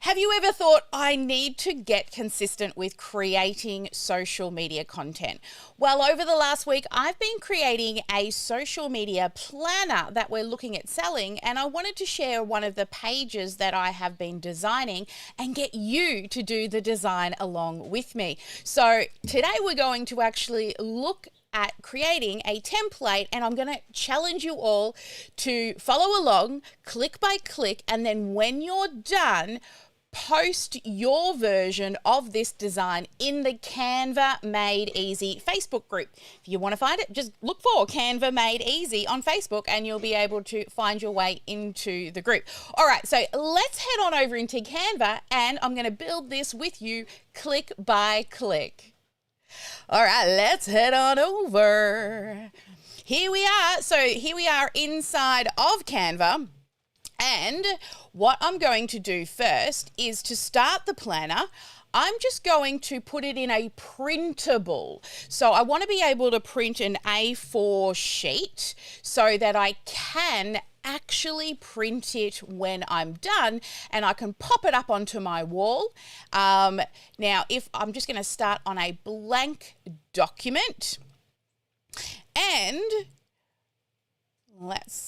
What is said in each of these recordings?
Have you ever thought, I need to get consistent with creating social media content? Well, over the last week, I've been creating a social media planner that we're looking at selling, and I wanted to share one of the pages that I have been designing and get you to do the design along with me. So today we're going to actually look at creating a template, and I'm going to challenge you all to follow along click by click, and then when you're done, post your version of this design in the Canva Made Easy Facebook group. If you want to find it, just look for Canva Made Easy on Facebook and you'll be able to find your way into the group. All right, so let's head on over into Canva and I'm going to build this with you click by click. All right, let's head on over. Here we are. So here we are inside of Canva. And what I'm going to do first is to start the planner, I'm just going to put it in a printable. So I want to be able to print an A4 sheet so that I can actually print it when I'm done and I can pop it up onto my wall. Now, if I'm just going to start on a blank document and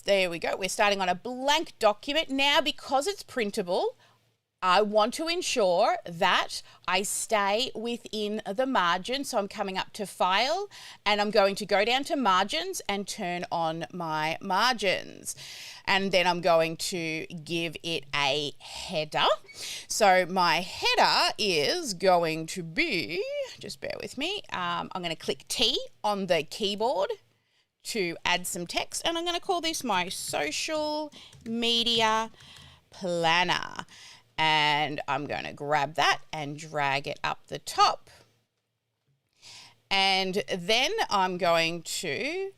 there we go. We're starting on a blank document. Now, because it's printable, I want to ensure that I stay within the margin. So I'm coming up to File and I'm going to go down to Margins and turn on my margins. And then I'm going to give it a header. So my header is going to be, just bear with me, I'm going to click T on the keyboard to add some text, and I'm going to call this my social media planner, and I'm going to grab that and drag it up the top, and then I'm going to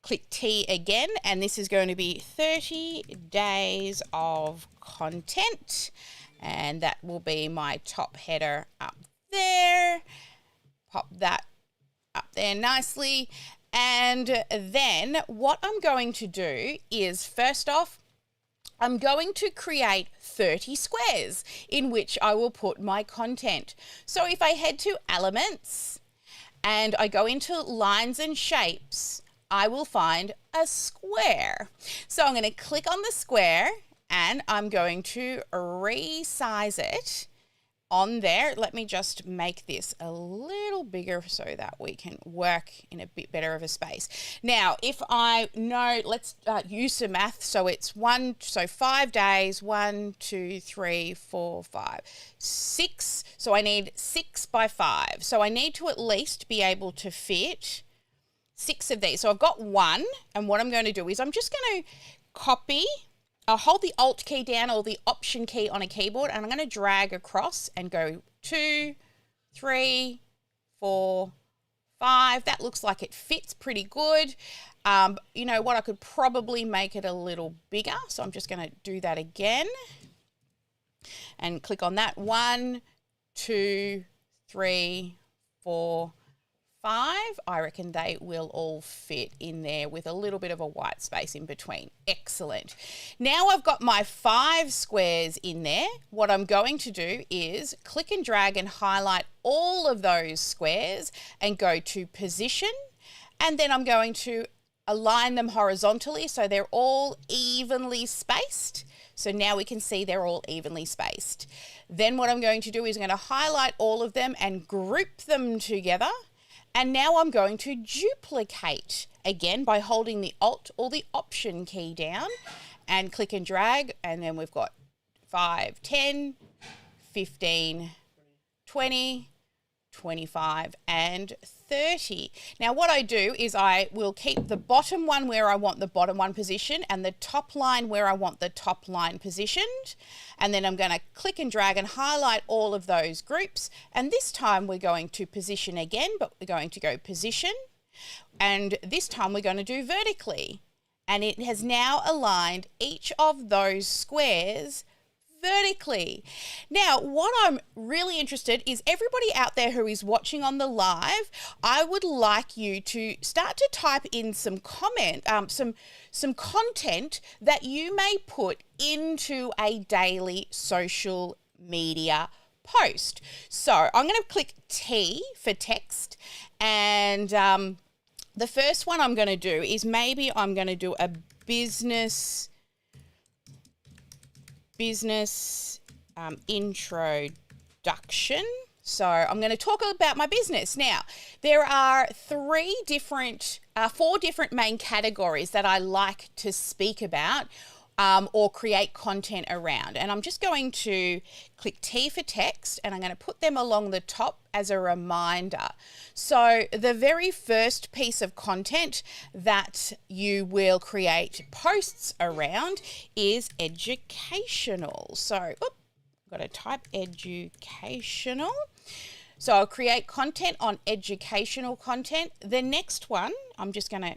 click T again, and this is going to be 30 days of content, and that will be my top header up there. Pop that up there nicely. And then what I'm going to do is, first off, I'm going to create 30 squares in which I will put my content. So if I head to Elements and I go into Lines and Shapes, I will find a square. So I'm going to click on the square and I'm going to resize it on there. Let me just make this a little bigger so that we can work in a bit better of a space. Now, if I know, let's use some math. So it's 5 days, 1, 2, 3, 4, 5, 6. So I need 6 by 5. So I need to at least be able to fit 6 of these. So I've got 1, and what I'm going to do is I'm just going to copy. I'll hold the Alt key down or the Option key on a keyboard, and I'm going to drag across and go 2, 3, 4, 5. That looks like it fits pretty good. You know what? I could probably make it a little bigger. So I'm just going to do that again and click on that. 1, 2, 3, 4, 5. I reckon they will all fit in there with a little bit of a white space in between. Excellent. Now I've got my 5 squares in there. What I'm going to do is click and drag and highlight all of those squares and go to Position. And then I'm going to align them horizontally so they're all evenly spaced. So now we can see they're all evenly spaced. Then what I'm going to do is I'm going to highlight all of them and group them together. And now I'm going to duplicate again by holding the Alt or the Option key down and click and drag. And then we've got 5, 10, 15, 20, 25, and 30. Now what I do is I will keep the bottom one where I want the bottom one positioned and the top line where I want the top line positioned. And then I'm going to click and drag and highlight all of those groups. And this time we're going to position again, but we're going to go Position. And this time we're going to do vertically. And it has now aligned each of those squares vertically. Now, what I'm really interested is everybody out there who is watching on the live, I would like you to start to type in some content that you may put into a daily social media post. So I'm going to click T for text, and the first one I'm going to do is maybe I'm going to do a business introduction. So I'm going to talk about my business. Now, there are four different main categories that I like to speak about or create content around. And I'm just going to click T for text, and I'm going to put them along the top as a reminder. So the very first piece of content that you will create posts around is educational. So, I've got to type educational. So I'll create content on educational content. The next one, I'm just going to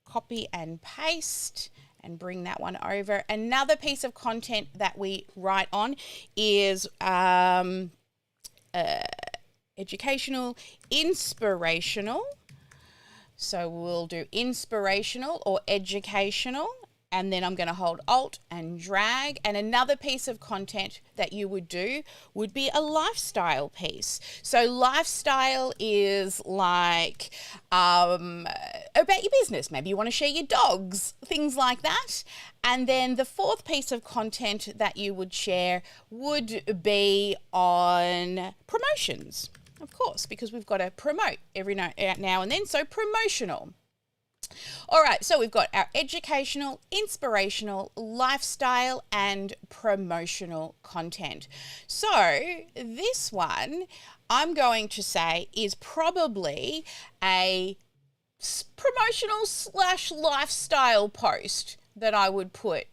copy and paste and bring that one over. Another piece of content that we write on is educational, inspirational. So we'll do inspirational or educational, and then I'm going to hold Alt and drag. And another piece of content that you would do would be a lifestyle piece. So lifestyle is like about your business. Maybe you want to share your dogs, things like that. And then the fourth piece of content that you would share would be on promotions, of course, because we've got to promote every now and then. So promotional. All right, so we've got our educational, inspirational, lifestyle, and promotional content. So this one I'm going to say is probably a promotional / lifestyle post that I would put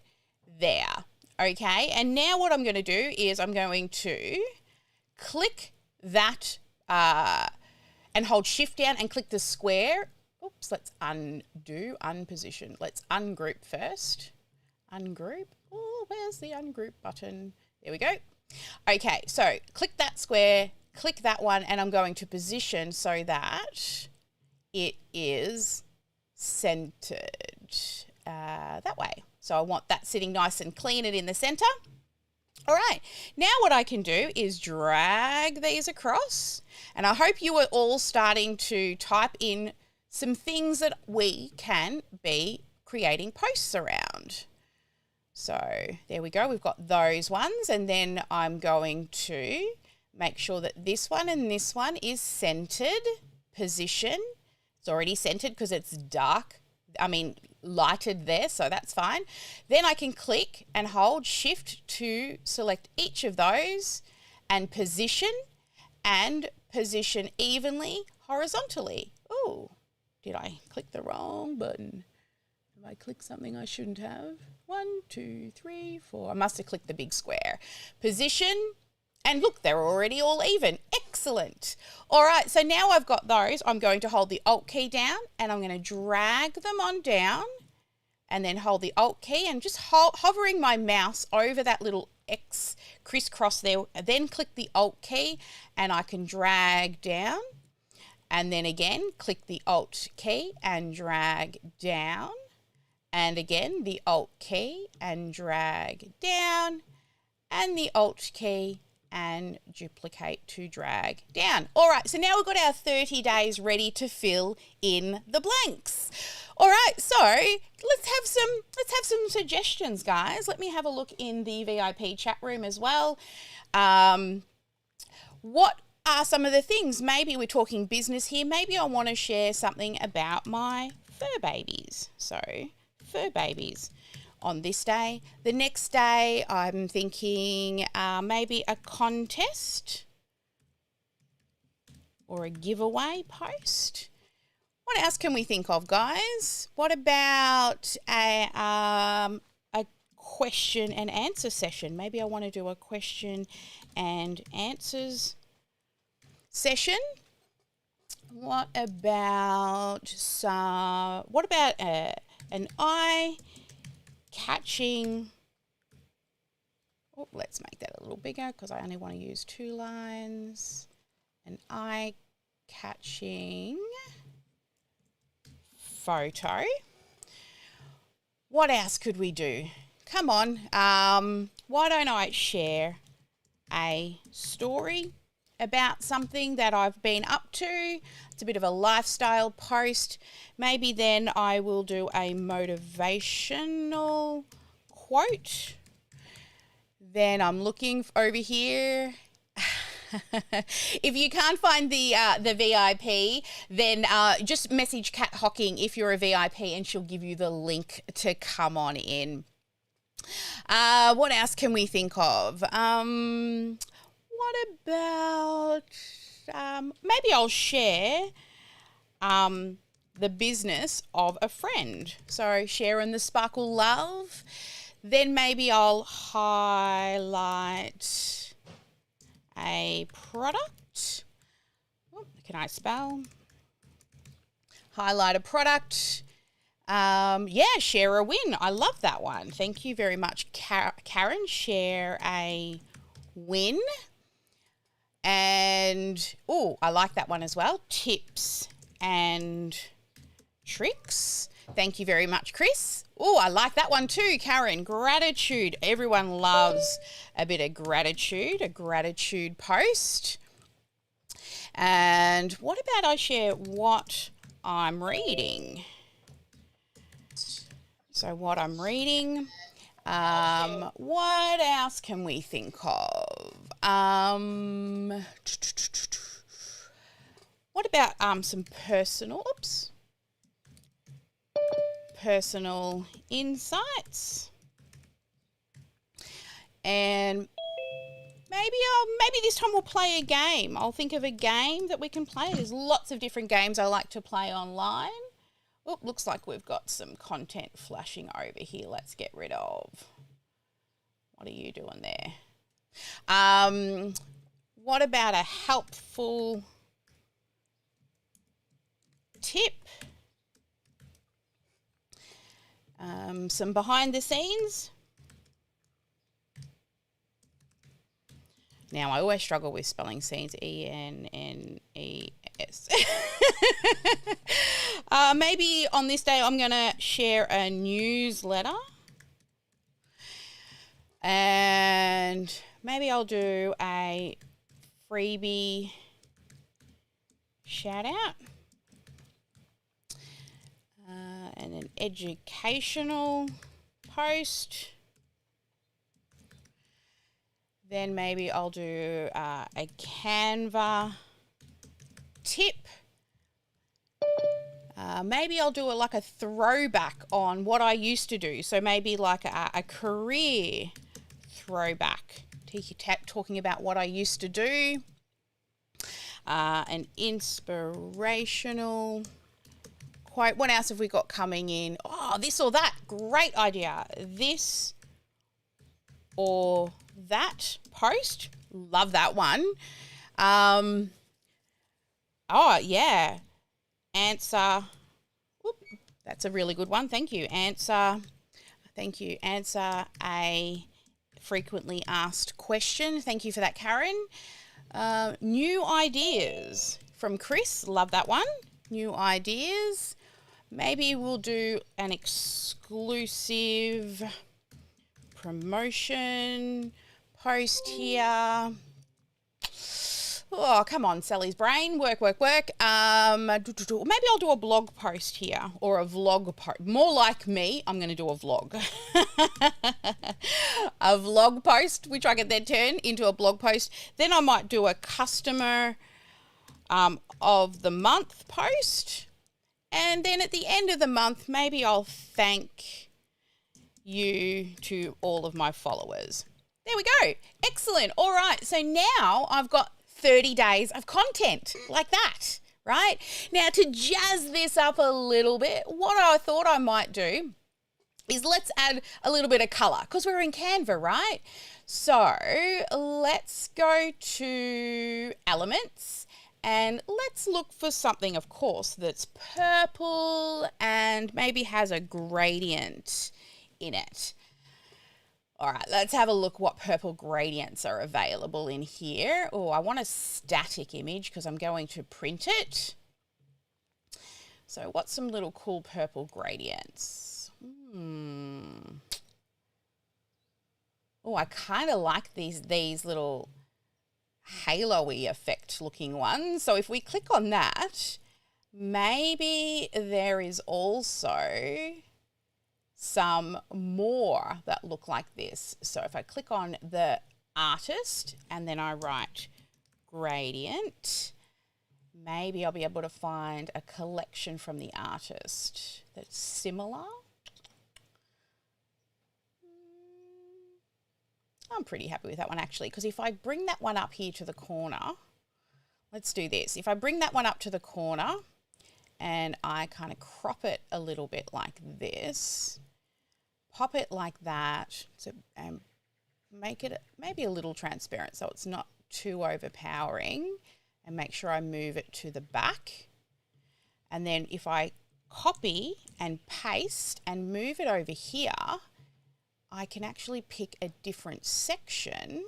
there. Okay, and now what I'm going to do is I'm going to click that and hold Shift down and click the square. Oops, let's unposition. Let's ungroup first. Ungroup. Oh, where's the ungroup button? There we go. Okay, so click that square, click that one, and I'm going to position so that it is centered that way. So I want that sitting nice and clean and in the center. All right, now what I can do is drag these across, and I hope you are all starting to type in some things that we can be creating posts around. So there we go. We've got those ones. And then I'm going to make sure that this one and this one is centered. Position. It's already centered because it's lighted there. So that's fine. Then I can click and hold Shift to select each of those and position evenly horizontally. Oh. Did I click the wrong button? Have I clicked something I shouldn't have? 1, 2, 3, 4. I must have clicked the big square. Position, and look, they're already all even. Excellent. All right, so now I've got those. I'm going to hold the Alt key down, and I'm going to drag them on down, and then hold the Alt key, and just hovering my mouse over that little X crisscross there, then click the Alt key, and I can drag down. And then again, click the Alt key and drag down. And again, the Alt key and drag down. And the Alt key and duplicate to drag down. All right, so now we've got our 30 days ready to fill in the blanks. All right, so let's have some suggestions, guys. Let me have a look in the VIP chat room as well. What are some of the things? Maybe we're talking business here. Maybe I want to share something about my fur babies. So fur babies on this day. The next day I'm thinking maybe a contest or a giveaway post. What else can we think of, guys? What about a question and answer session? Maybe I want to do a question and answers session. What about an eye-catching? Oh, let's make that a little bigger because I only want to use 2 lines. An eye-catching photo. What else could we do? Come on. Why don't I share a story about something that I've been up to. It's a bit of a lifestyle post. Maybe then I will do a motivational quote. Then I'm looking over here. If you can't find the VIP, then just message Kat Hocking if you're a VIP and she'll give you the link to come on in. What else can we think of? What about maybe I'll share the business of a friend. So sharing the sparkle love. Then maybe I'll highlight a product. Oh, can I spell? Highlight a product. Share a win. I love that one. Thank you very much, Karen. Share a win. And, I like that one as well. Tips and tricks. Thank you very much, Chris. I like that one too, Karen. Gratitude. Everyone loves a bit of gratitude, a gratitude post. And what about I share what I'm reading? So what I'm reading. What else can we think of? What about some personal insights? And maybe this time we'll play a game. I'll think of a game that we can play. There's lots of different games I like to play online. Looks like we've got some content flashing over here. Let's get rid of. What are you doing there? What about a helpful tip? Some behind the scenes. Now, I always struggle with spelling scenes, E-N-N-E-S. Maybe on this day I'm going to share a newsletter. And maybe I'll do a freebie shout out. And an educational post. Then maybe I'll do a Canva tip. Maybe I'll do like a throwback on what I used to do. So maybe like a career throwback, talking about what I used to do. An inspirational quote. What else have we got coming in? This or that. Great idea. This or that post. Love that one. Answer. That's a really good one. Thank you. Answer a frequently asked question. Thank you for that, Karen. New ideas from Chris. Love that one. New ideas. Maybe we'll do an exclusive promotion post here. Come on, Sally's brain. Work. Maybe I'll do a blog post here or a vlog post. More like me, I'm going to do a vlog. A vlog post, which I can then turn into a blog post. Then I might do a customer of the month post. And then at the end of the month, maybe I'll thank you to all of my followers. There we go. Excellent. All right. So now I've got 30 days of content like that, right? Now to jazz this up a little bit, what I thought I might do is let's add a little bit of color because we're in Canva, right? So let's go to elements and let's look for something, of course, that's purple and maybe has a gradient in it. All right, let's have a look what purple gradients are available in here. I want a static image because I'm going to print it. So what's some little cool purple gradients? I kind of like these little halo-y effect looking one. So if we click on that, maybe there is also some more that look like this. So if I click on the artist and then I write gradient, maybe I'll be able to find a collection from the artist that's similar. I'm pretty happy with that one actually, because if I bring that one up here to the corner, let's do this. If I bring that one up to the corner and I kind of crop it a little bit like this, pop it like that, so, and make it maybe a little transparent so it's not too overpowering, and make sure I move it to the back. And then if I copy and paste and move it over here, I can actually pick a different section.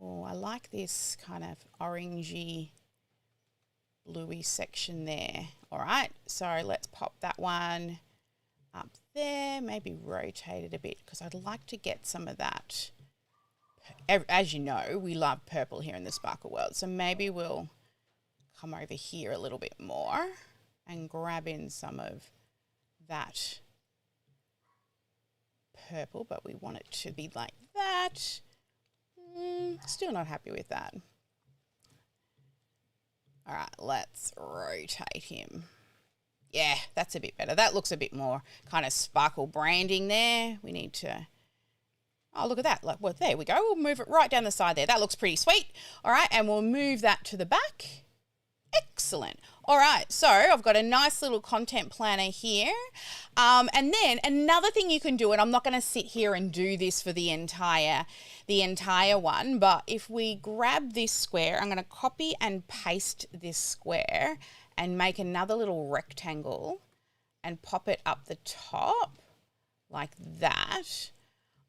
Oh, I like this kind of orangey, bluey section there. All right, so let's pop that one up there, maybe rotate it a bit because I'd like to get some of that. As you know, we love purple here in the Sparkle world, so maybe we'll come over here a little bit more and grab in some of that purple, but we want it to be like that. Still not happy with that. All right, let's rotate him. Yeah, that's a bit better. That looks a bit more kind of sparkle branding there. We need to, oh, look at that. Like, well, there we go. We'll move it right down the side there. That looks pretty sweet. All right, and we'll move that to the back. Excellent. All right, so I've got a nice little content planner here. And then another thing you can do, and I'm not going to sit here and do this for the entire one, but if we grab this square, I'm going to copy and paste this square and make another little rectangle and pop it up the top like that.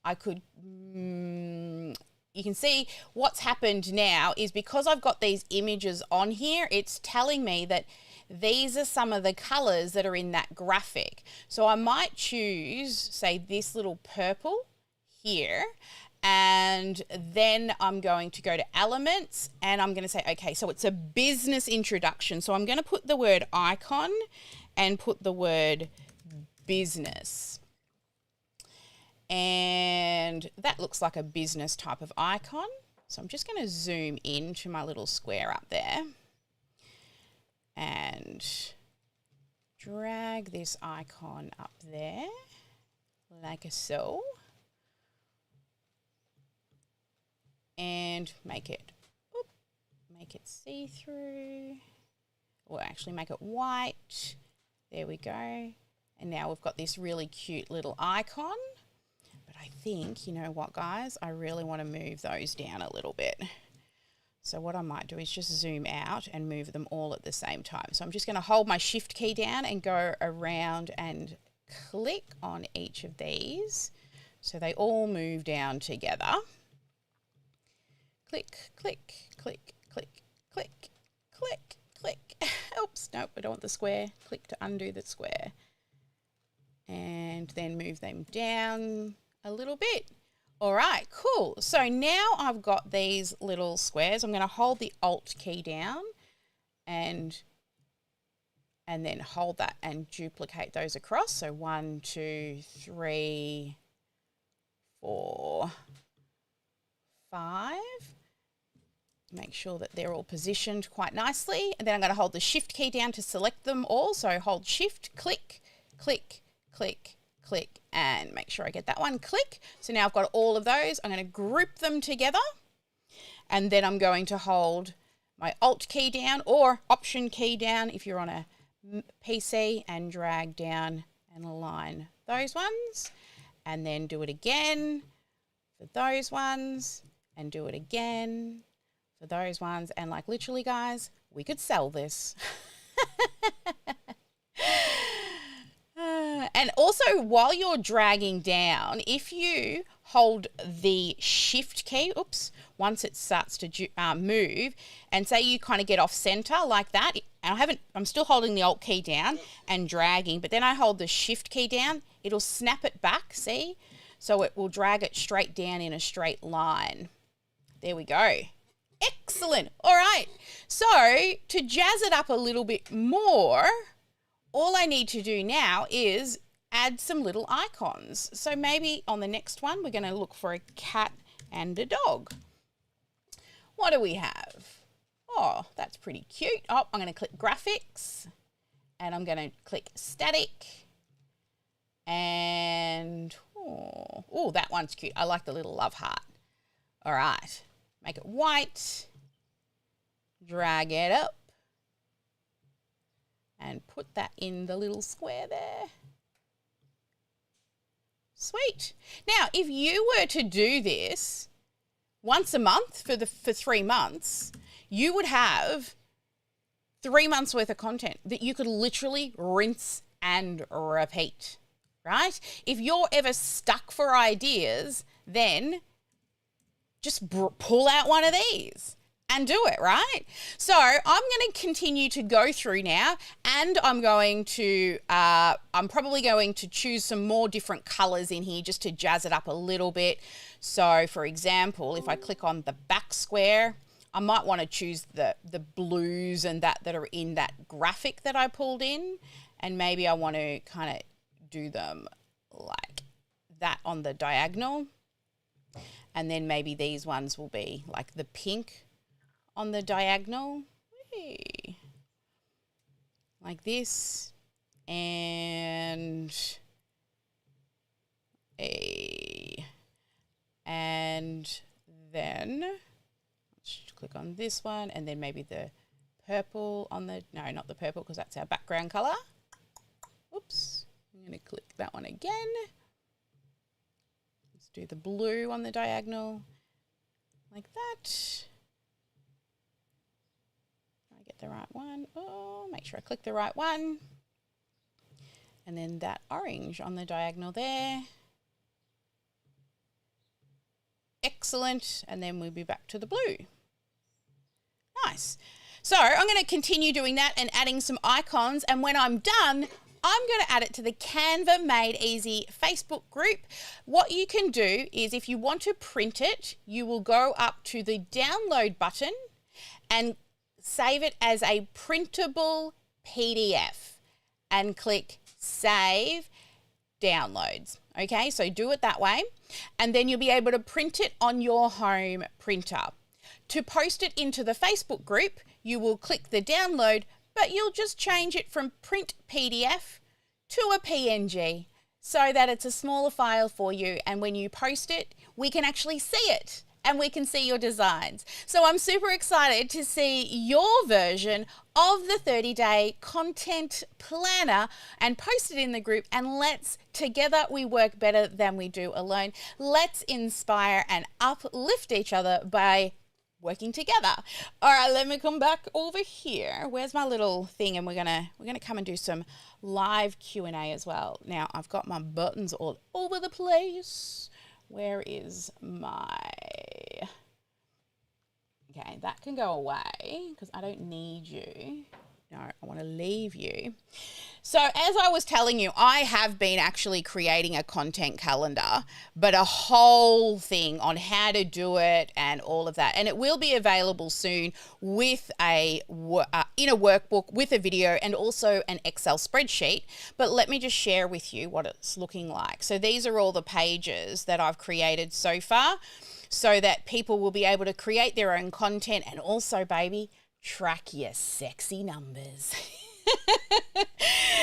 I could, you can see what's happened now is because I've got these images on here, it's telling me that these are some of the colors that are in that graphic. So I might choose, say, this little purple here, and then I'm going to go to elements and I'm going to say, okay, so it's a business introduction. So I'm going to put the word icon and put the word business. And that looks like a business type of icon. So I'm just going to zoom into my little square up there and drag this icon up there like so, and make it see-through, or actually make it white. There we go. And now we've got this really cute little icon. But I think, you know what, guys, I really want to move those down a little bit. So what I might do is just zoom out and move them all at the same time. So I'm just going to hold my shift key down and go around and click on each of these so they all move down together. Click, click, click, click, click, click, click. Oops, nope, I don't want the square. Click to undo the square. And then move them down a little bit. All right, cool. So now I've got these little squares. I'm going to hold the Alt key down and then hold that and duplicate those across. So 1, 2, 3, 4, 5. Make sure that they're all positioned quite nicely. And then I'm going to hold the Shift key down to select them all. So hold Shift, click, click, click, click, and make sure I get that one, click. So now I've got all of those. I'm going to group them together, and then I'm going to hold my Alt key down or Option key down if you're on a PC, and drag down and align those ones, and then do it again for those ones, and do it again for those ones. And like literally, guys, we could sell this. And also, while you're dragging down, if you hold the Shift key, once it starts to move, and say you kind of get off center like that, and I'm still holding the Alt key down and dragging, but then I hold the Shift key down, it'll snap it back, see? So it will drag it straight down in a straight line. There we go. Excellent. All right. So to jazz it up a little bit more, all I need to do now is add some little icons. So maybe on the next one, we're going to look for a cat and a dog. What do we have? Oh, that's pretty cute. Oh, I'm going to click graphics and I'm going to click static. And, oh, that one's cute. I like the little love heart. All right. Make it white. Drag it up. And put that in the little square there. Sweet. Now, if you were to do this once a month for 3 months, you would have 3 months worth of content that you could literally rinse and repeat, right? If you're ever stuck for ideas, then just pull out one of these and do it, right? So I'm going to continue to go through now, and I'm probably going to choose some more different colors in here just to jazz it up a little bit. So for example, if I click on the back square, I might want to choose the blues and that are in that graphic that I pulled in, and maybe I want to kind of do them like that on the diagonal. And then maybe these ones will be like the pink on the diagonal, like this, and then let's click on this one, and then maybe the purple on the, no, not the purple because that's our background color. Oops, I'm going to click that one again. Let's do the blue on the diagonal, like that. Get the right one. Oh, make sure I click the right one. And then that orange on the diagonal there. Excellent. And then we'll be back to the blue. Nice. So I'm going to continue doing that and adding some icons. And when I'm done, I'm going to add it to the Canva Made Easy Facebook group. What you can do is if you want to print it, you will go up to the download button and save it as a printable PDF and click Save Downloads. Okay, so do it that way, and then you'll be able to print it on your home printer. To post it into the Facebook group, you will click the download, but you'll just change it from print PDF to a PNG so that it's a smaller file for you, and when you post it, we can actually see it. And we can see your designs. So I'm super excited to see your version of the 30-day content planner and post it in the group. And let's, together we work better than we do alone. Let's inspire and uplift each other by working together. All right, let me come back over here. Where's my little thing? And we're gonna come and do some live Q&A as well. Now I've got my buttons all over the place. Where is my, okay, that can go away because I don't need you. No, I want to leave you. So as I was telling you, I have been actually creating a content calendar, but a whole thing on how to do it and all of that. And it will be available soon with in a workbook with a video and also an Excel spreadsheet. But let me just share with you what it's looking like. So these are all the pages that I've created so far so that people will be able to create their own content and also, baby, track your sexy numbers.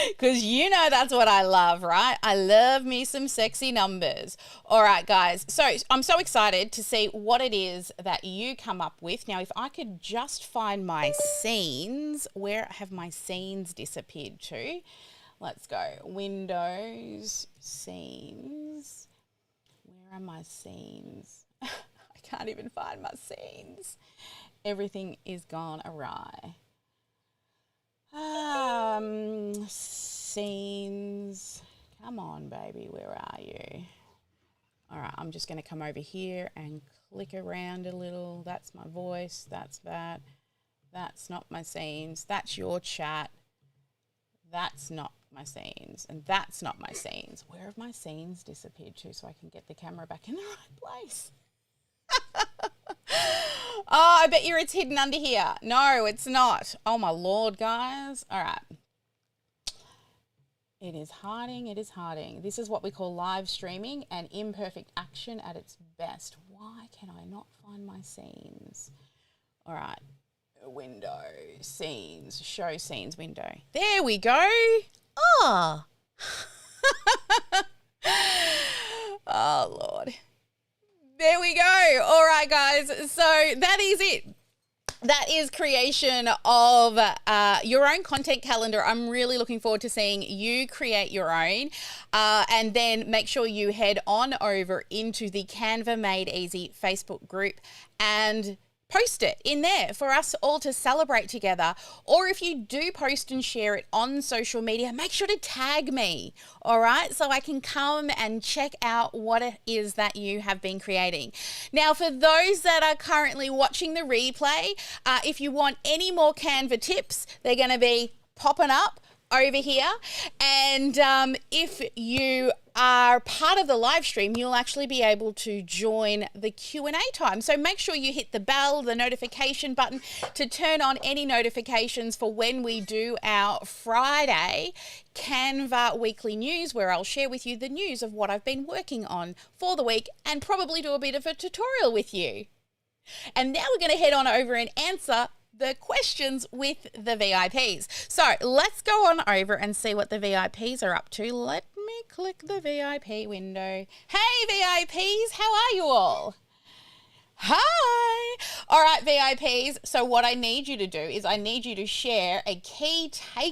Because you know that's what I love, right? I love me some sexy numbers. All right, guys. So I'm so excited to see what it is that you come up with. Now, if I could just find my scenes, where have my scenes disappeared to? Let's go. Windows, scenes. Where are my scenes? I can't even find my scenes. Everything is gone awry. Scenes. Come on, baby. Where are you? All right, I'm just going to come over here and click around a little. That's my voice. That's that. That's not my scenes. That's your chat. That's not my scenes. And that's not my scenes. Where have my scenes disappeared to so I can get the camera back in the right place? Oh, I bet you it's hidden under here. No, it's not. Oh, my Lord, guys. All right. It is hiding. It is hiding. This is what we call live streaming and imperfect action at its best. Why can I not find my scenes? All right. Window, scenes, show scenes window. There we go. Oh. Oh, Lord. There we go. All right, guys. So that is it. That is creation of your own content calendar. I'm really looking forward to seeing you create your own. And then make sure you head on over into the Canva Made Easy Facebook group and post it in there for us all to celebrate together. Or if you do post and share it on social media, make sure to tag me, all right? So I can come and check out what it is that you have been creating. Now, for those that are currently watching the replay, if you want any more Canva tips, they're going to be popping up over here. And if you are part of the live stream, you'll actually be able to join the Q&A time. So make sure you hit the bell, the notification button, to turn on any notifications for when we do our Friday Canva weekly news, where I'll share with you the news of what I've been working on for the week and probably do a bit of a tutorial with you. And now we're going to head on over and answer the questions with the VIPs. So let's go on over and see what the VIPs are up to. Let me click the VIP window. Hey VIPs, how are you all? Hi. All right, VIPs. So what I need you to do is I need you to share a key take